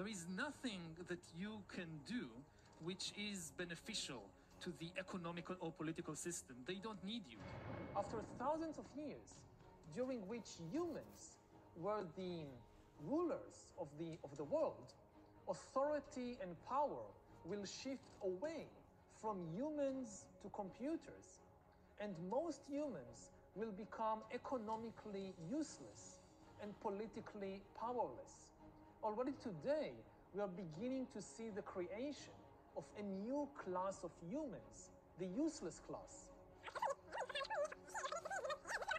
There is nothing that you can do which is beneficial to the economical or political system. They don't need you. After thousands of years, during which humans were the rulers of the world, authority and power will shift away from humans to computers, and most humans will become economically useless and politically powerless. Already today, we are beginning to see the creation of a new class of humans, the useless class.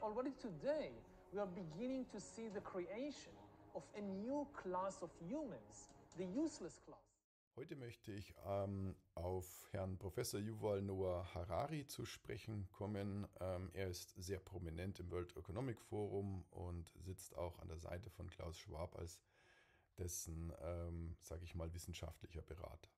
Already today, we are beginning to see the creation of a new class of humans, the useless class. Heute möchte ich auf Herrn Professor Yuval Noah Harari zu sprechen kommen. Er ist sehr prominent im World Economic Forum und sitzt auch an der Seite von Klaus Schwab als dessen, sage ich mal, wissenschaftlicher Berater.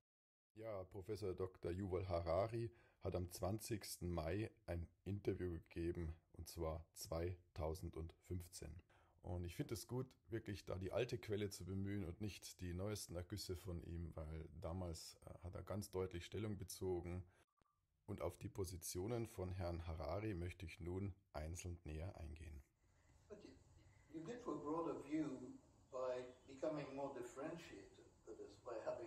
Ja, Professor Dr. Yuval Harari hat am 20. Mai ein Interview gegeben, und zwar 2015. Und ich finde es gut, wirklich da die alte Quelle zu bemühen und nicht die neuesten Ergüsse von ihm, weil damals hat er ganz deutlich Stellung bezogen. Und auf die Positionen von Herrn Harari möchte ich nun einzeln näher eingehen. But you get to a broader view by becoming more differentiated, that is, by having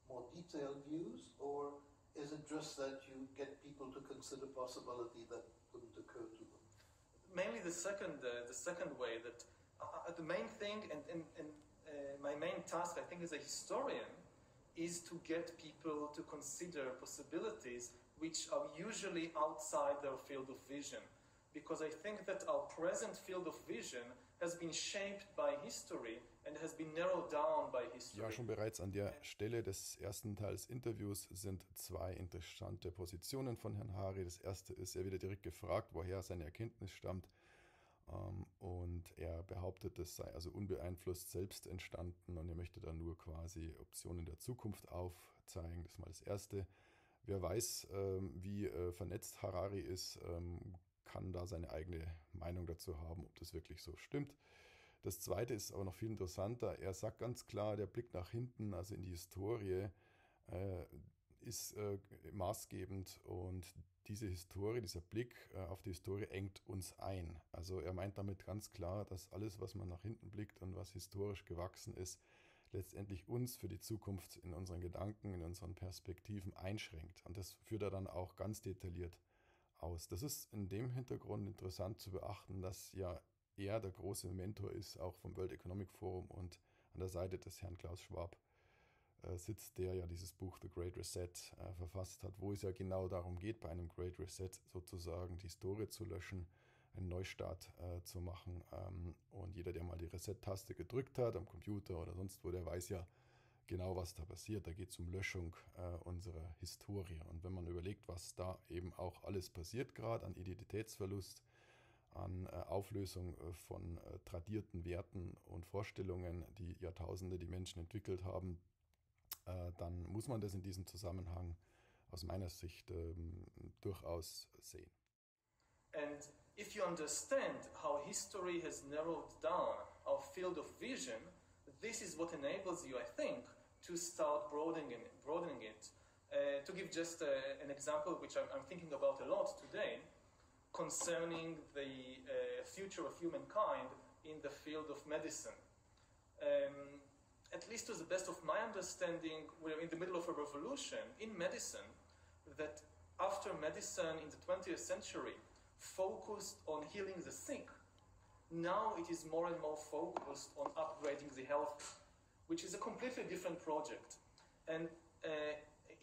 more detailed views, or is it just that you get people to consider possibility that wouldn't occur to them? Mainly the second way, that the main thing and my main task, I think, as a historian, is to get people to consider possibilities which are usually outside their field of vision. Because I think that our present field of vision has been shaped by history and has been narrowed down by history. Ja, schon bereits an der Stelle des ersten Teils Interviews sind zwei interessante Positionen von Herrn Harari. Das erste ist, er wird direkt gefragt, woher seine Erkenntnis stammt. Und er behauptet, das sei also unbeeinflusst selbst entstanden und er möchte dann nur quasi Optionen der Zukunft aufzeigen. Das ist mal das Erste. Wer weiß, wie vernetzt Harari ist, kann da seine eigene Meinung dazu haben, ob das wirklich so stimmt. Das Zweite ist aber noch viel interessanter. Er sagt ganz klar, der Blick nach hinten, also in die Historie, ist maßgebend und diese Historie, dieser Blick auf die Historie engt uns ein. Also er meint damit ganz klar, dass alles, was man nach hinten blickt und was historisch gewachsen ist, letztendlich uns für die Zukunft in unseren Gedanken, in unseren Perspektiven einschränkt. Und das führt er dann auch ganz detailliert aus. Das ist in dem Hintergrund interessant zu beachten, dass ja er der große Mentor ist, auch vom World Economic Forum und an der Seite des Herrn Klaus Schwab sitzt, der ja dieses Buch The Great Reset verfasst hat, wo es ja genau darum geht, bei einem Great Reset sozusagen die Historie zu löschen, einen Neustart zu machen. Und jeder, der mal die Reset-Taste gedrückt hat, am Computer oder sonst wo, der weiß ja genau, was da passiert. Da geht es um Löschung unserer Historie. Und wenn man überlegt, was da eben auch alles passiert, gerade an Identitätsverlust, an Auflösung von tradierten Werten und Vorstellungen, die Jahrtausende die Menschen entwickelt haben, dann muss man das in diesem Zusammenhang aus meiner Sicht durchaus sehen. And if you understand how history has narrowed down our field of vision, this is what enables you, I think, to start broadening it. To give just an example, which I'm thinking about a lot today, concerning the future of humankind in the field of medicine. At least to the best of my understanding, we're in the middle of a revolution in medicine that after medicine in the 20th century focused on healing the sick, now it is more and more focused on upgrading the healthy, which is a completely different project. And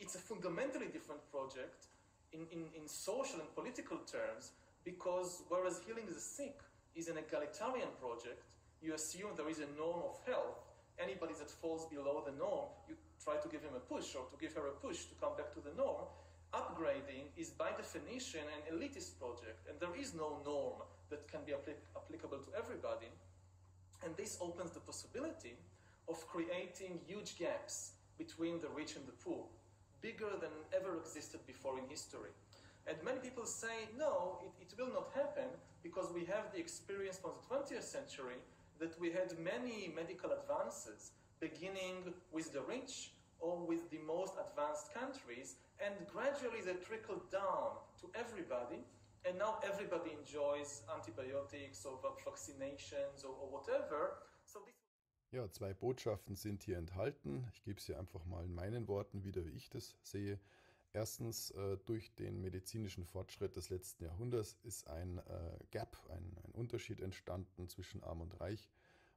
it's a fundamentally different project in social and political terms, because whereas healing the sick is an egalitarian project, you assume there is a norm of health. Anybody that falls below the norm, you try to give him a push or to give her a push to come back to the norm. Upgrading is by definition an elitist project, and there is no norm that can be applicable to everybody. And this opens the possibility of creating huge gaps between the rich and the poor, bigger than ever existed before in history. And many people say, no, it will not happen because we have the experience from the 20th century that we had many medical advances beginning with the rich or with the most advanced countries, and gradually they trickle down to everybody, and now everybody enjoys antibiotics or vaccinations or whatever. So this Ja, zwei Botschaften sind hier enthalten. Ich gebe sie einfach mal in meinen Worten wieder, wie ich das sehe. Erstens, durch den medizinischen Fortschritt des letzten Jahrhunderts ist ein Gap, ein Unterschied entstanden zwischen Arm und Reich,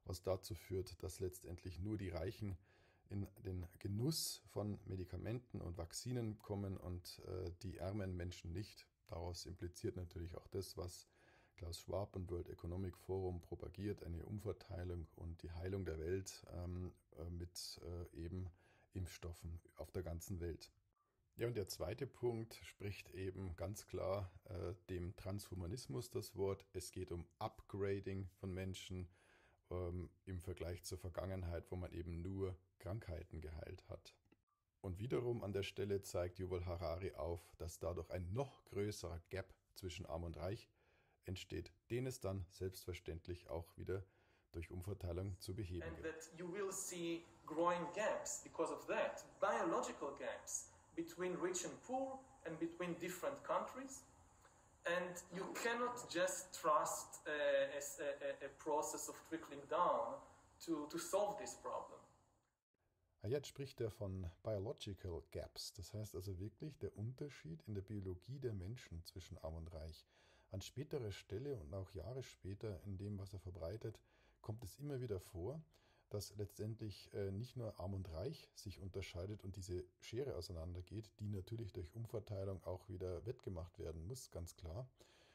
was dazu führt, dass letztendlich nur die Reichen in den Genuss von Medikamenten und Vakzinen kommen und die ärmeren Menschen nicht. Daraus impliziert natürlich auch das, was Klaus Schwab und World Economic Forum propagiert, eine Umverteilung und die Heilung der Welt mit eben Impfstoffen auf der ganzen Welt. Ja, und der zweite Punkt spricht eben ganz klar dem Transhumanismus das Wort. Es geht um Upgrading von Menschen im Vergleich zur Vergangenheit, wo man eben nur Krankheiten geheilt hat. Und wiederum an der Stelle zeigt Yuval Harari auf, dass dadurch ein noch größerer Gap zwischen Arm und Reich entsteht, den es dann selbstverständlich auch wieder durch Umverteilung zu beheben and gibt. that you will see growing gaps because of that, biological gaps between rich and poor and between different countries. And you cannot just trust a process of trickling down to solve this problem. Jetzt spricht er von Biological Gaps, das heißt also wirklich der Unterschied in der Biologie der Menschen zwischen Arm und Reich. An späterer Stelle und auch Jahre später in dem, was er verbreitet, kommt es immer wieder vor, dass letztendlich nicht nur Arm und Reich sich unterscheidet und diese Schere auseinandergeht, die natürlich durch Umverteilung auch wieder wettgemacht werden muss, ganz klar,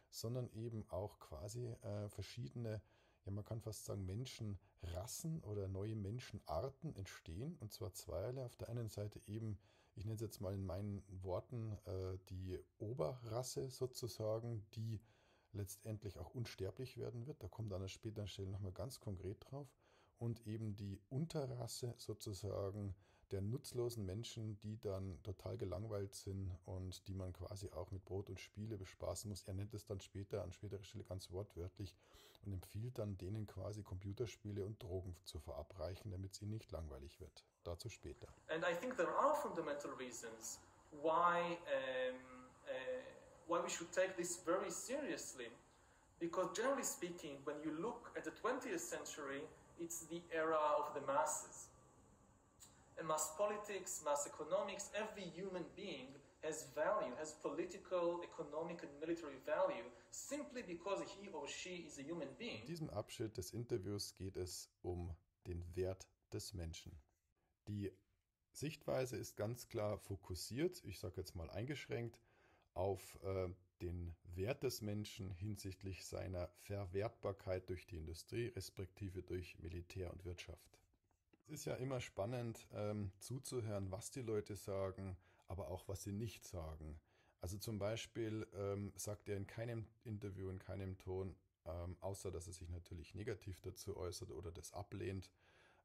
sondern eben auch quasi verschiedene, ja man kann fast sagen Menschenrassen oder neue Menschenarten entstehen, und zwar zweierlei. Auf der einen Seite eben, ich nenne es jetzt mal in meinen Worten, die Oberrasse sozusagen, die letztendlich auch unsterblich werden wird. Da kommt an der späteren Stelle nochmal ganz konkret drauf. Und eben die Unterrasse sozusagen der nutzlosen Menschen, die dann total gelangweilt sind und die man quasi auch mit Brot und Spiele bespaßen muss. Er nennt es dann später an späterer Stelle ganz wortwörtlich und empfiehlt dann denen quasi Computerspiele und Drogen zu verabreichen, damit es ihnen nicht langweilig wird. Dazu später. And I think there are fundamental reasons why we should take this very seriously. Because generally speaking, when you look at the 20th century, it's the era of the masses. And mass politics, mass economics, every human being has value, has political, economic and military value, simply because he or she is a human being. In diesem Abschnitt des Interviews geht es um den Wert des Menschen. Die Sichtweise ist ganz klar fokussiert, ich sage jetzt mal eingeschränkt, auf den Wert des Menschen hinsichtlich seiner Verwertbarkeit durch die Industrie, respektive durch Militär und Wirtschaft. Es ist ja immer spannend zuzuhören, was die Leute sagen, aber auch was sie nicht sagen. Also zum Beispiel sagt er in keinem Interview, in keinem Ton, außer dass er sich natürlich negativ dazu äußert oder das ablehnt,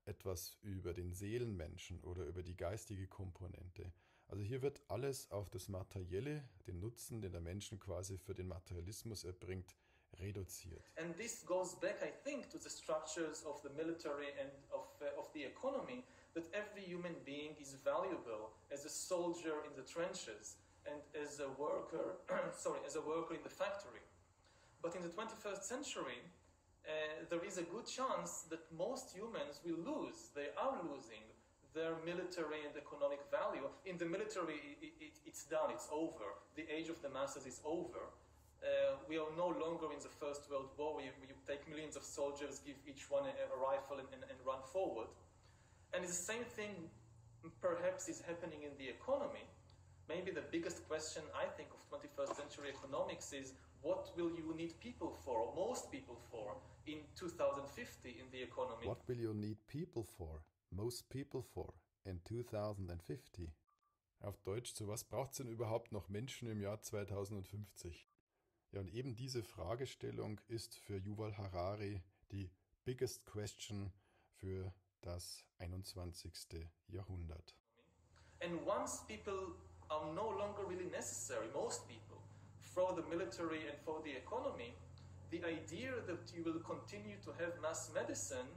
etwas über den Seelenmenschen oder über die geistige Komponente. Also hier wird alles auf das Materielle, den Nutzen, den der Menschen quasi für den Materialismus erbringt, reduziert. And this goes back, I think, to the structures of the military and of the economy, that every human being is valuable as a soldier in the trenches and as a worker, as a worker in the factory. But in the 21st century, there is a good chance that most humans will lose. They are losing their military and economic value. In the military, it's done, it's over. The age of the masses is over. We are no longer in the First World War, where you take millions of soldiers, give each one a rifle and run forward. And it's the same thing perhaps is happening in the economy. Maybe the biggest question, I think, of 21st century economics is, what will you need people for, or most people for, in 2050 in the economy? What will you need people for? Most people for in 2050. Auf Deutsch, zu was braucht es denn überhaupt noch Menschen im Jahr 2050? Ja, und eben diese Fragestellung ist für Yuval Harari die biggest question für das 21. Jahrhundert. And once people are no longer really necessary, most people, for the military and for the economy, the idea that you will continue to have mass medicine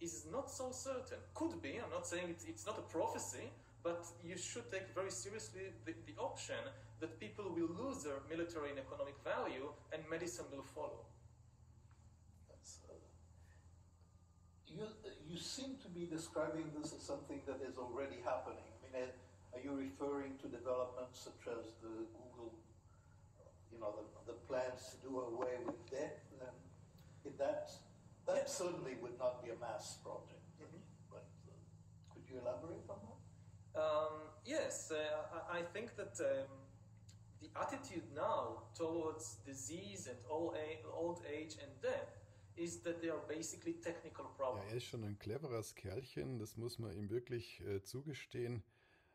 is not so certain. Could be, I'm not saying it's not a prophecy, but you should take very seriously the option that people will lose their military and economic value and medicine will follow. That's, you seem to be describing this as something that is already happening. I mean, are you referring to developments such as the Google, the plans to do away with debt? That certainly would not be a mass project. Mm-hmm. But could you elaborate on that? Yes, I think that the attitude now towards disease and old age and death is that they are basically technical problems. Ja, er ist schon ein cleveres Kerlchen, das muss man ihm wirklich zugestehen.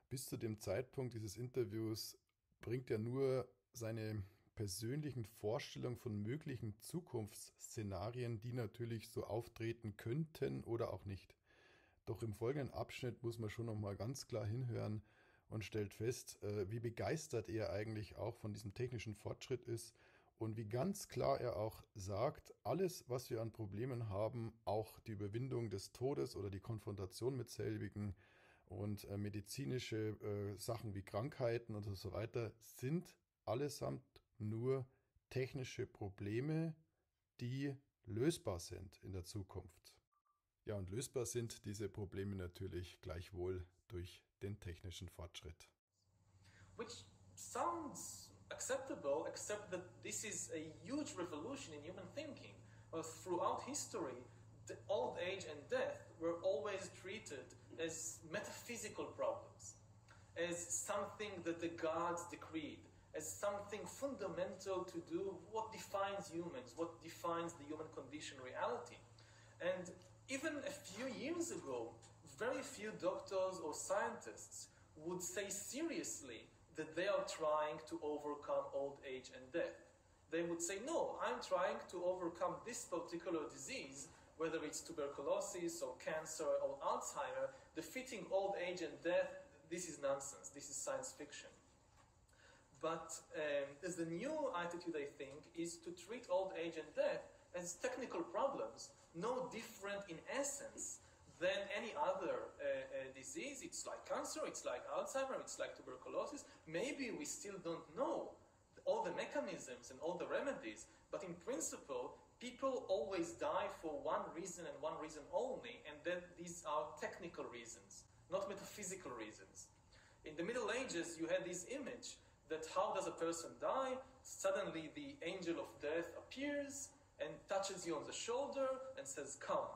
Bis zu dem Zeitpunkt dieses Interviews bringt er nur seine persönlichen Vorstellungen von möglichen Zukunftsszenarien, die natürlich so auftreten könnten oder auch nicht. Doch im folgenden Abschnitt muss man schon nochmal ganz klar hinhören und stellt fest, wie begeistert er eigentlich auch von diesem technischen Fortschritt ist und wie ganz klar er auch sagt, alles, was wir an Problemen haben, auch die Überwindung des Todes oder die Konfrontation mit selbigen und medizinische Sachen wie Krankheiten und so weiter, sind allesamt nur technische Probleme, die lösbar sind in der Zukunft. Ja, und lösbar sind diese Probleme natürlich gleichwohl durch den technischen Fortschritt. Which sounds acceptable, except that this is a huge revolution in human thinking. Throughout history, the old age and death were always treated as metaphysical problems, as something that the gods decreed, as something fundamental to do what defines humans, what defines the human condition, reality. And even a few years ago, very few doctors or scientists would say seriously that they are trying to overcome old age and death. They would say, no, I'm trying to overcome this particular disease, whether it's tuberculosis or cancer or Alzheimer, defeating old age and death, this is nonsense, this is science fiction. But the new attitude, I think, is to treat old age and death as technical problems, no different in essence than any other disease. It's like cancer, it's like Alzheimer, it's like tuberculosis. Maybe we still don't know all the mechanisms and all the remedies, but in principle, people always die for one reason and one reason only, and then these are technical reasons, not metaphysical reasons. In the Middle Ages, you had this image that how does a person die? Suddenly the angel of death appears and touches you on the shoulder and says, come,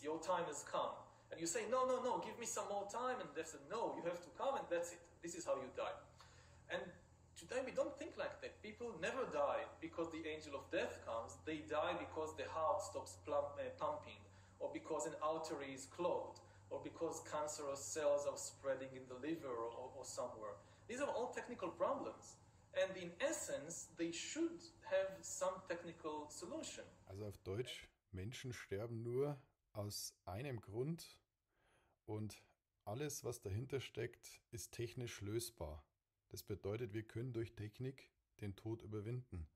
your time has come. And you say, no, give me some more time. And death said, no, you have to come and that's it. This is how you die. And today we don't think like that. People never die because the angel of death comes. They die because the heart stops pumping, or because an artery is clogged, or because cancerous cells are spreading in the liver or somewhere. These are all technical problems. And in essence, they should have some technical solution. Also auf Deutsch, Menschen sterben nur aus einem Grund und alles, was dahinter steckt, ist technisch lösbar. Das bedeutet, wir können durch Technik den Tod überwinden.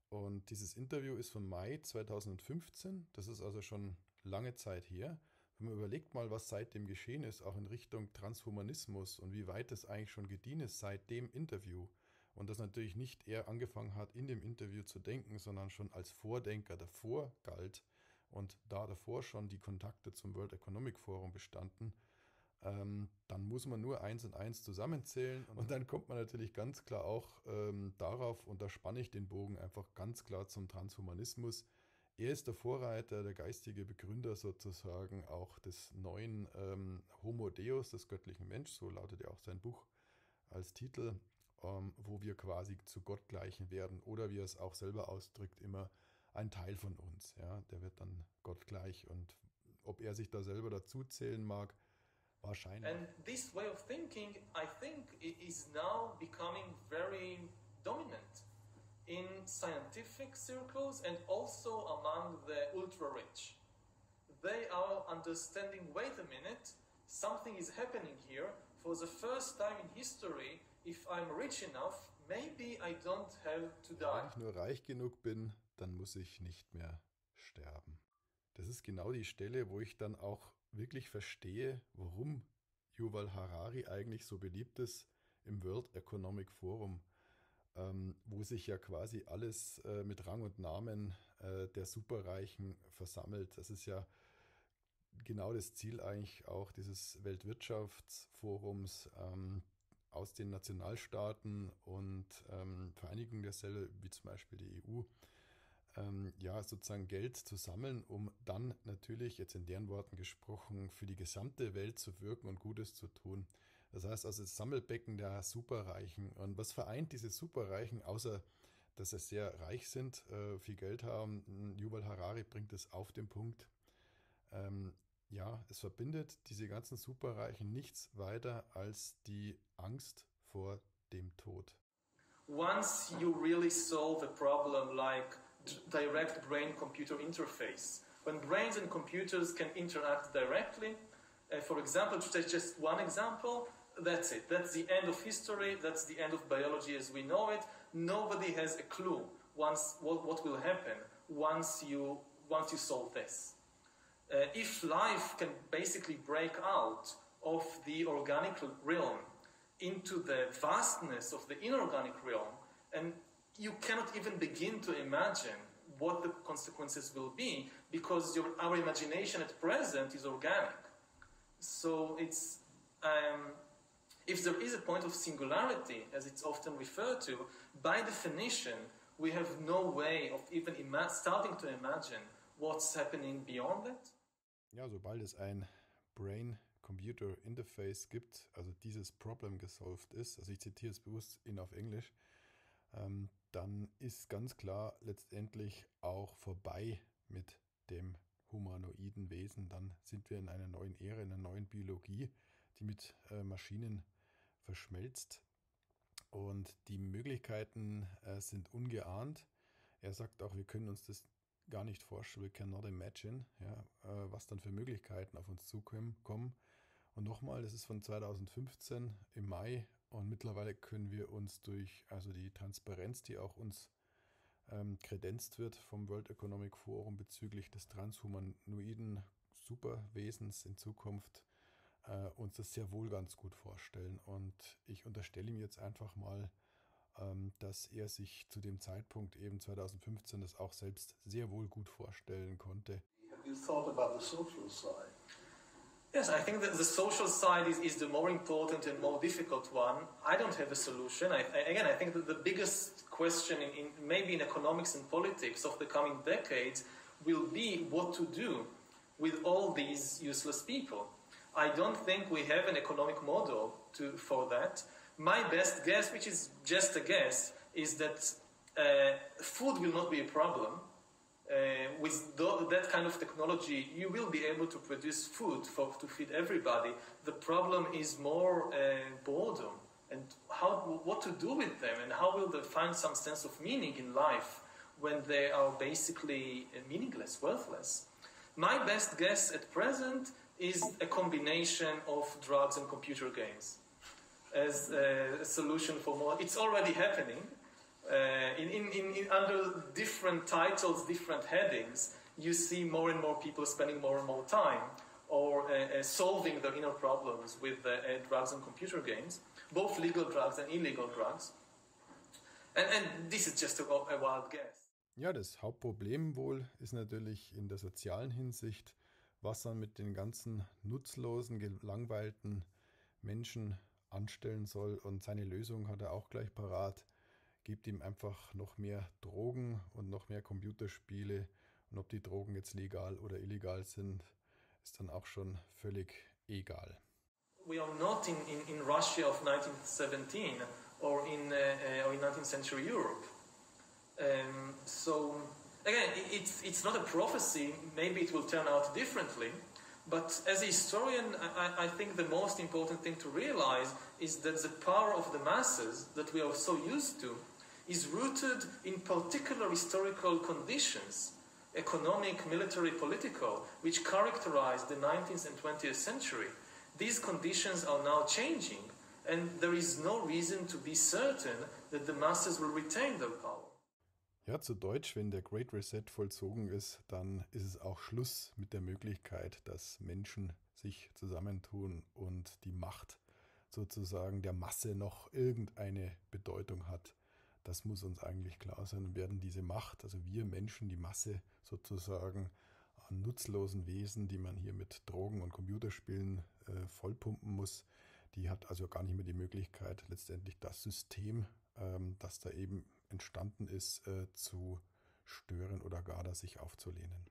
Und dieses Interview ist vom Mai 2015, das ist also schon lange Zeit her. Wenn man überlegt mal, was seitdem geschehen ist, auch in Richtung Transhumanismus und wie weit es eigentlich schon gediehen ist seit dem Interview. Und das natürlich nicht er angefangen hat, in dem Interview zu denken, sondern schon als Vordenker davor galt und da davor schon die Kontakte zum World Economic Forum bestanden, dann muss man nur 1 und 1 zusammenzählen und dann kommt man natürlich ganz klar auch darauf, und da spanne ich den Bogen einfach ganz klar zum Transhumanismus. Er ist der Vorreiter, der geistige Begründer sozusagen auch des neuen Homo Deus, des göttlichen Mensch, so lautet ja auch sein Buch als Titel, wo wir quasi zu Gott gleichen werden, oder wie er es auch selber ausdrückt, immer ein Teil von uns. Ja, der wird dann Gott gleich, und ob er sich da selber dazu zählen mag, wahrscheinlich. And this way of thinking, I think, is now becoming very dominant in scientific circles and also among the ultra-rich. They are understanding, wait a minute, something is happening here. For the first time in history, if I'm rich enough, maybe I don't have to die. Wenn ich nur reich genug bin, dann muss ich nicht mehr sterben. das ist genau die Stelle, wo ich dann auch wirklich verstehe, warum Yuval Harari eigentlich so beliebt ist im World Economic Forum, wo sich ja quasi alles mit Rang und Namen der Superreichen versammelt. Das ist ja genau das Ziel eigentlich auch dieses Weltwirtschaftsforums, aus den Nationalstaaten und Vereinigungen derselben, wie zum Beispiel die EU, ja, sozusagen Geld zu sammeln, um dann natürlich, jetzt in deren Worten gesprochen, für die gesamte Welt zu wirken und Gutes zu tun. Das heißt also das Sammelbecken der Superreichen. Und was vereint diese Superreichen, außer dass sie sehr reich sind, viel Geld haben? Yuval Harari bringt es auf den Punkt. Ja, es verbindet diese ganzen Superreichen nichts weiter als die Angst vor dem Tod. Once you really solve a problem like direct brain-computer interface, when brains and computers can interact directly, for example, to take just one example, that's it. That's the end of history, that's the end of biology as we know it. Nobody has a clue what will happen once you solve this. If life can basically break out of the organic realm into the vastness of the inorganic realm, and you cannot even begin to imagine what the consequences will be, because our imagination at present is organic. So it's if there is a point of singularity, as it's often referred to, by definition, we have no way of even starting to imagine what's happening beyond that. Ja, sobald es ein Brain-Computer-Interface gibt, also dieses Problem gesolved ist, also ich zitiere es bewusst auf Englisch, dann ist ganz klar letztendlich auch vorbei mit dem humanoiden Wesen. Dann sind wir in einer neuen Ära, in einer neuen Biologie, die mit Maschinen verschmelzt. Und die Möglichkeiten sind ungeahnt. Er sagt auch, wir können uns das gar nicht vorstellen, we cannot imagine, ja, was dann für Möglichkeiten auf uns zukommen. Und nochmal, das ist von 2015 im Mai, und mittlerweile können wir uns durch die Transparenz, die auch uns kredenzt wird vom World Economic Forum bezüglich des transhumanoiden Superwesens in Zukunft, uns das sehr wohl ganz gut vorstellen. Und ich unterstelle ihm jetzt einfach mal, dass er sich zu dem Zeitpunkt eben 2015 das auch selbst sehr wohl gut vorstellen konnte. Have you thought about the social side? Yes, I think that the social side is the more important and more difficult one. I don't have a solution. I think that the biggest question maybe in economics and politics of the coming decades will be what to do with all these useless people. I don't think we have an economic model for that. My best guess, which is just a guess, is that food will not be a problem. With that kind of technology, you will be able to produce food to feed everybody. The problem is more boredom and what to do with them, and how will they find some sense of meaning in life when they are basically meaningless, worthless. My best guess at present is a combination of drugs and computer games as a solution for more. It's already happening. Under different titles, different headings, you see more and more people spending more and more time or solving their inner problems with drugs and computer games, both legal drugs and illegal drugs. And this is just a wild guess. Ja, das Hauptproblem wohl ist natürlich in der sozialen Hinsicht, was man mit den ganzen nutzlosen, gelangweilten Menschen anstellen soll. Und seine Lösung hat er auch gleich parat. Gibt ihm einfach noch mehr Drogen und noch mehr Computerspiele. Und ob die Drogen jetzt legal oder illegal sind, ist dann auch schon völlig egal. We are not in Russia of 1917 or in 19th century Europe. So again, it's not a prophecy. Maybe it will turn out differently. But as a historian, I think the most important thing to realize is that the power of the masses that we are so used to is rooted in particular historical conditions, economic, military, political, which characterized the 19th and 20th century. These conditions are now changing, and there is no reason to be certain that the masses will retain their power. Ja, zu Deutsch, wenn der Great Reset vollzogen ist, dann ist es auch Schluss mit der Möglichkeit, dass Menschen sich zusammentun und die Macht sozusagen der Masse noch irgendeine Bedeutung hat. Das muss uns eigentlich klar sein. Und werden diese Macht, also wir Menschen, die Masse sozusagen an nutzlosen Wesen, die man hier mit Drogen und Computerspielen vollpumpen muss, die hat also gar nicht mehr die Möglichkeit, letztendlich das System, das da eben entstanden ist, zu stören oder gar da sich aufzulehnen.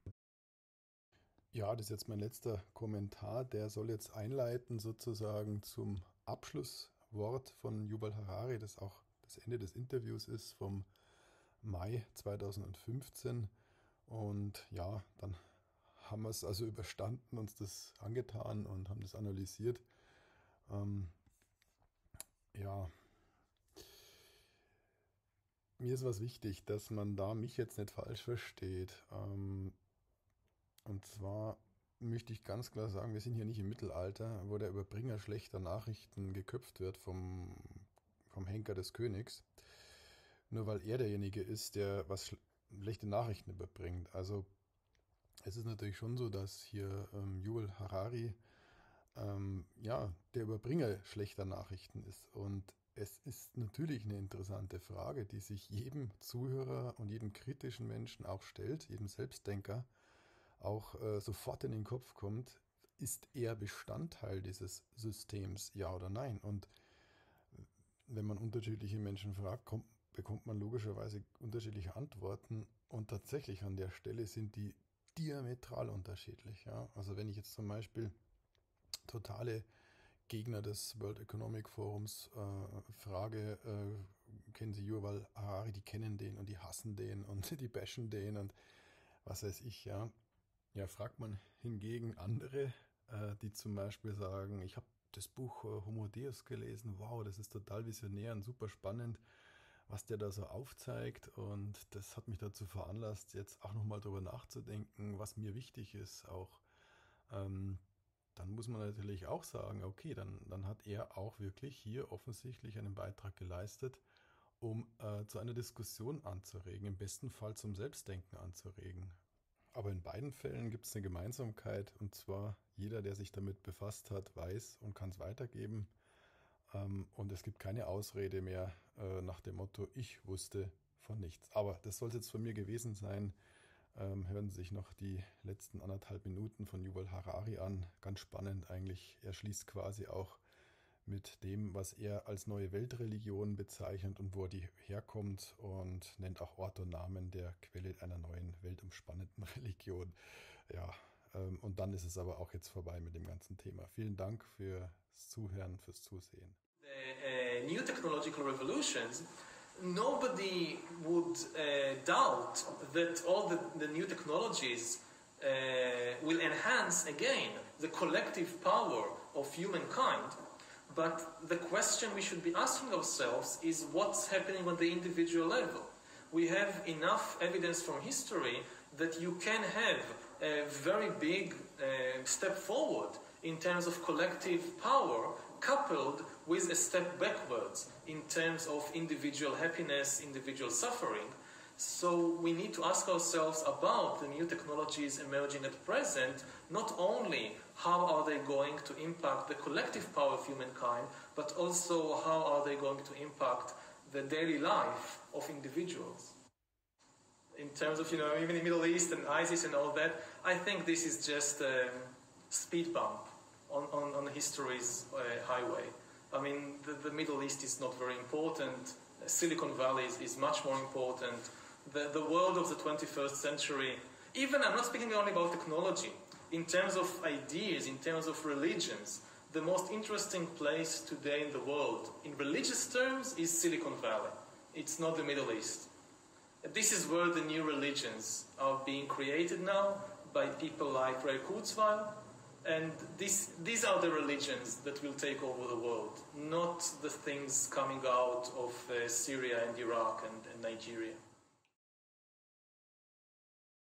Ja, das ist jetzt mein letzter Kommentar. Der soll jetzt einleiten sozusagen zum Abschlusswort von Yuval Harari, das auch das Ende des Interviews ist vom Mai 2015. Und ja, dann haben wir es also überstanden, uns das angetan und haben das analysiert. Ja, mir ist was wichtig, dass man da mich jetzt nicht falsch versteht. Und zwar möchte ich ganz klar sagen, wir sind hier nicht im Mittelalter, wo der Überbringer schlechter Nachrichten geköpft wird vom Henker des Königs. Nur weil er derjenige ist, der was schlechte Nachrichten überbringt. Also es ist natürlich schon so, dass hier Yuval Harari der Überbringer schlechter Nachrichten ist. Und es ist natürlich eine interessante Frage, die sich jedem Zuhörer und jedem kritischen Menschen auch stellt, jedem Selbstdenker auch sofort in den Kopf kommt, ist er Bestandteil dieses Systems, ja oder nein? Und wenn man unterschiedliche Menschen fragt, bekommt man logischerweise unterschiedliche Antworten. Und tatsächlich an der Stelle sind die diametral unterschiedlich. Ja? Also wenn ich jetzt zum Beispiel totale Gegner des World Economic Forums frage, kennen Sie Yuval Harari, die kennen den und die hassen den und die bashen den und was weiß ich, ja. Ja, fragt man hingegen andere, die zum Beispiel sagen, ich habe das Buch Homo Deus gelesen, wow, das ist total visionär und super spannend, was der da so aufzeigt, und das hat mich dazu veranlasst, jetzt auch nochmal darüber nachzudenken, was mir wichtig ist auch. Dann muss man natürlich auch sagen, okay, dann hat er auch wirklich hier offensichtlich einen Beitrag geleistet, um zu einer Diskussion anzuregen, im besten Fall zum Selbstdenken anzuregen. Aber in beiden Fällen gibt es eine Gemeinsamkeit, und zwar jeder, der sich damit befasst hat, weiß und kann es weitergeben. Und es gibt keine Ausrede mehr nach dem Motto, ich wusste von nichts. Aber das soll es jetzt von mir gewesen sein. Hören Sie sich noch die letzten 1,5 Minuten von Yuval Harari an. Ganz spannend eigentlich. Er schließt quasi auch mit dem, was er als neue Weltreligion bezeichnet und wo die herkommt, und nennt auch Ort und Namen der Quelle einer neuen weltumspannenden Religion. Ja, und dann ist es aber auch jetzt vorbei mit dem ganzen Thema. Vielen Dank fürs Zuhören, fürs Zusehen. The new technological revolutions, nobody would doubt that all the new technologies will enhance again the collective power of humankind. But the question we should be asking ourselves is what's happening on the individual level. We have enough evidence from history that you can have a very big step forward in terms of collective power, coupled with a step backwards in terms of individual happiness, individual suffering. So we need to ask ourselves about the new technologies emerging at present, not only how are they going to impact the collective power of humankind, but also how are they going to impact the daily life of individuals. In terms of, even in Middle East and ISIS and all that, I think this is just a speed bump on history's highway. I mean, the Middle East is not very important. Silicon Valley is much more important. The world of the 21st century, even I'm not speaking only about technology, in terms of ideas, in terms of religions, the most interesting place today in the world, in religious terms, is Silicon Valley. It's not the Middle East. This is where the new religions are being created now by people like Ray Kurzweil, and these are the religions that will take over the world, not the things coming out of Syria and Iraq and Nigeria.